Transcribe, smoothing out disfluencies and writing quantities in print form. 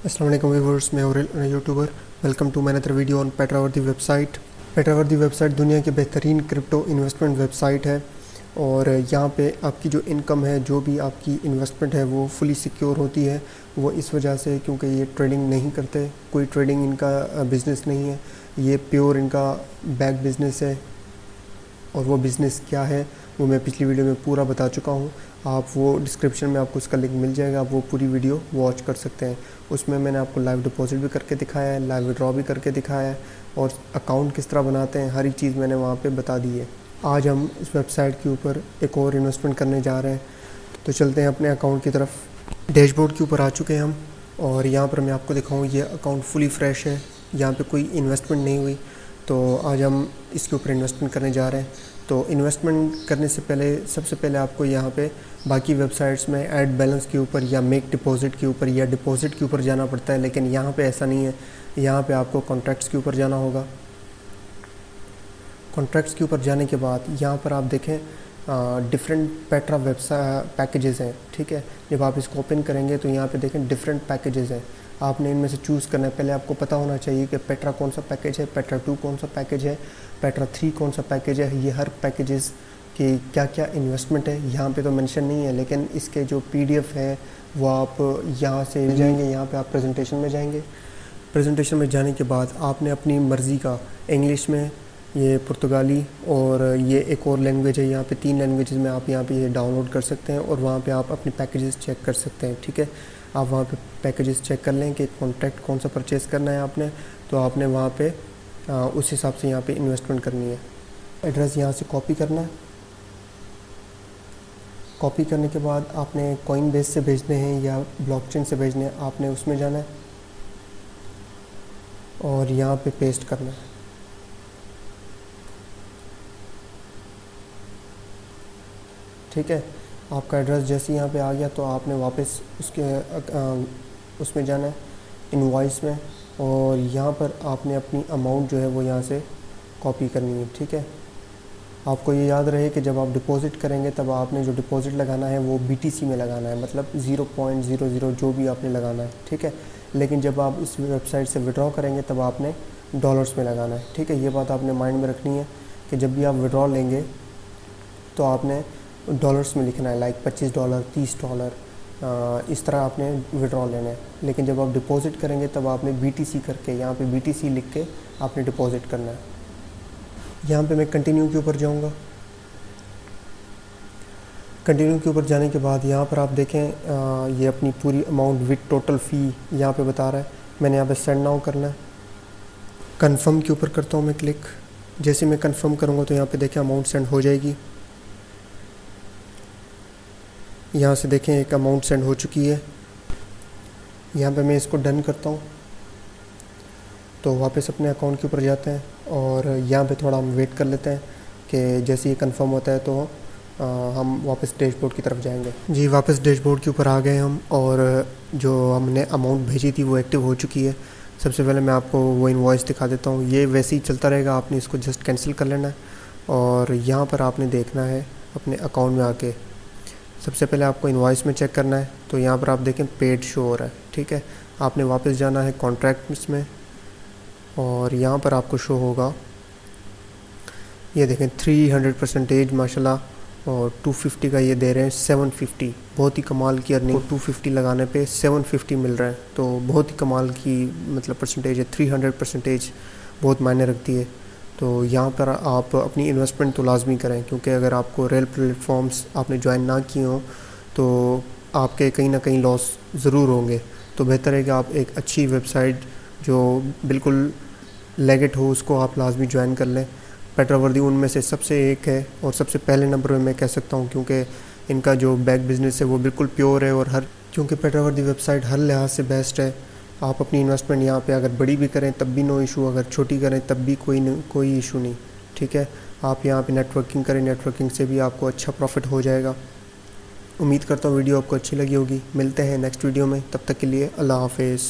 अस्सलाम वालेकुम व्यूअर्स, मैं और YouTuber. Welcome to my another video on पेट्रावर्दी वेबसाइट। पेट्रावर्दी वेबसाइट दुनिया की बेहतरीन क्रिप्टो इन्वेस्टमेंट वेबसाइट है और यहाँ पे आपकी जो इनकम है, जो भी आपकी इन्वेस्टमेंट है, वो फुली सिक्योर होती है। वो इस वजह से क्योंकि ये ट्रेडिंग नहीं करते, कोई ट्रेडिंग इनका बिज़नेस नहीं है, ये प्योर इनका बैक बिज़नेस है। और वो बिज़नेस क्या है वो मैं पिछली वीडियो में पूरा बता चुका हूँ। आप वो डिस्क्रिप्शन में आपको उसका लिंक मिल जाएगा, आप वो पूरी वीडियो वॉच कर सकते हैं। उसमें मैंने आपको लाइव डिपॉजिट भी करके दिखाया है, लाइव विड्रॉ भी करके दिखाया है और अकाउंट किस तरह बनाते हैं, हर एक चीज़ मैंने वहाँ पे बता दी है। आज हम इस वेबसाइट के ऊपर एक और इन्वेस्टमेंट करने जा रहे हैं, तो चलते हैं अपने अकाउंट की तरफ। डैशबोर्ड के ऊपर आ चुके हैं हम और यहाँ पर मैं आपको दिखाऊँ, ये अकाउंट फुली फ्रेश है, यहाँ पर कोई इन्वेस्टमेंट नहीं हुई। तो आज हम इसके ऊपर इन्वेस्टमेंट करने जा रहे हैं। तो इन्वेस्टमेंट करने से पहले सबसे पहले आपको यहाँ पे बाकी वेबसाइट्स में ऐड बैलेंस के ऊपर या मेक डिपॉजिट के ऊपर या डिपॉजिट के ऊपर जाना पड़ता है, लेकिन यहाँ पे ऐसा नहीं है। यहाँ पे आपको कॉन्ट्रैक्ट्स के ऊपर जाना होगा। कॉन्ट्रैक्ट्स के ऊपर जाने के बाद यहाँ पर आप देखें डिफरेंट पेट्रा वेबसाइट पैकेजेस हैं, ठीक है। जब आप इसको ओपन करेंगे तो यहाँ पे देखें डिफरेंट पैकेजेस हैं, आपने इनमें से चूज़ करना है। पहले आपको पता होना चाहिए कि पेट्रा कौन सा पैकेज है, पेट्रा 2 कौन सा पैकेज है, पेट्रा 3 कौन सा पैकेज है। ये हर पैकेजेस की क्या क्या इन्वेस्टमेंट है यहाँ पे तो मेंशन नहीं है, लेकिन इसके जो PDF है वो आप यहाँ से मिल जाएंगे। यहाँ पे आप प्रेजेंटेशन में जाएंगे। प्रेजेंटेशन में जाने के बाद आपने अपनी मर्ज़ी का इंग्लिश में, ये पुर्तगाली और ये एक और लैंग्वेज है, यहाँ पे 3 लैंग्वेजेस में आप यहाँ पे ये डाउनलोड कर सकते हैं और वहाँ पे आप अपने पैकेजेस चेक कर सकते हैं, ठीक है। आप वहाँ पे पैकेजेस चेक कर लें कि कॉन्ट्रैक्ट कौन सा परचेज़ करना है आपने, तो आपने वहाँ पे उस हिसाब से यहाँ पे इन्वेस्टमेंट करनी है। एड्रेस यहाँ से कॉपी करना है। कॉपी करने के बाद आपने कॉइनबेस से भेजने हैं या ब्लॉकचेन से भेजने हैं, आपने उसमें जाना है और यहाँ पे पेस्ट करना है। ठीक है, आपका एड्रेस जैसे यहाँ पे आ गया तो आपने वापस उसमें जाना है, इनवॉइस में, और यहाँ पर आपने अपनी अमाउंट जो है वो यहाँ से कॉपी करनी है, ठीक है। आपको ये याद रहे कि जब आप डिपॉज़िट करेंगे तब आपने जो डिपॉज़िट लगाना है वो BTC में लगाना है, मतलब 0.00 जो भी आपने लगाना है, ठीक है। लेकिन जब आप इस वेबसाइट से विड्रॉ करेंगे तब आपने डॉलर्स में लगाना है, ठीक है। ये बात आपने माइंड में रखनी है कि जब भी आप विड्रॉ लेंगे तो आपने डॉलर्स में लिखना है, लाइक $25, $30 इस तरह आपने विड्रॉ लेना है। लेकिन जब आप डिपॉज़िट करेंगे तब आपने BTC करके, यहाँ पे BTC लिख के आपने डिपॉज़िट करना है। यहाँ पे मैं कंटिन्यू के ऊपर जाऊँगा। कंटिन्यू के ऊपर जाने के बाद यहाँ पर आप देखें ये अपनी पूरी अमाउंट विद टोटल फ़ी यहाँ पे बता रहा है। मैंने यहाँ पे सेंड नाउ करना है। कंफर्म के ऊपर करता हूँ मैं क्लिक। जैसे मैं कंफर्म करूँगा तो यहाँ पे देखें अमाउंट सेंड हो जाएगी। यहाँ से देखें एक अमाउंट सेंड हो चुकी है। यहाँ पे मैं इसको डन करता हूँ तो वापस अपने अकाउंट के ऊपर जाते हैं और यहाँ पे थोड़ा हम वेट कर लेते हैं कि जैसे ये कंफर्म होता है तो हम वापस डैशबोर्ड की तरफ जाएंगे। जी, वापस डैशबोर्ड के ऊपर आ गए हम और जो हमने अमाउंट भेजी थी वो एक्टिव हो चुकी है। सबसे पहले मैं आपको वो इनवॉइस दिखा देता हूँ। ये वैसे ही चलता रहेगा, आपने इसको जस्ट कैंसिल कर लेना है और यहाँ पर आपने देखना है अपने अकाउंट में आके। सबसे पहले आपको इनवॉइस में चेक करना है तो यहाँ पर आप देखें पेड शो हो रहा है, ठीक है। आपने वापस जाना है कॉन्ट्रैक्ट्स में और यहाँ पर आपको शो होगा, ये देखें 300% माशाल्लाह, और 250 का ये दे रहे हैं 750। बहुत ही कमाल की अर्निंग, 250 लगाने पे 750 मिल रहा है, तो बहुत ही कमाल की मतलब परसेंटेज है। 300% बहुत मायने रखती है। तो यहाँ पर आप अपनी इन्वेस्टमेंट तो लाजमी करें, क्योंकि अगर आपको रियल प्लेटफॉर्म्स आपने ज्वाइन ना किए हों तो आपके कहीं ना कहीं लॉस ज़रूर होंगे। तो बेहतर है कि आप एक अच्छी वेबसाइट जो बिल्कुल लेगिट हो उसको आप लाजमी ज्वाइन कर लें। पेट्रावर्दी उनमें से सबसे एक है और सबसे पहले नंबर में मैं कह सकता हूँ, क्योंकि इनका जो बैक बिज़नेस है वो बिल्कुल प्योर है और क्योंकि पेट्रावर्दी वेबसाइट हर लिहाज से बेस्ट है। आप अपनी इन्वेस्टमेंट यहाँ पे अगर बड़ी भी करें तब भी नो इशू, अगर छोटी करें तब भी कोई इशू नहीं, ठीक है। आप यहाँ पे नेटवर्किंग करें, नेटवर्किंग से भी आपको अच्छा प्रॉफिट हो जाएगा। उम्मीद करता हूँ वीडियो आपको अच्छी लगी होगी। मिलते हैं नेक्स्ट वीडियो में, तब तक के लिए अल्लाह हाफिज़।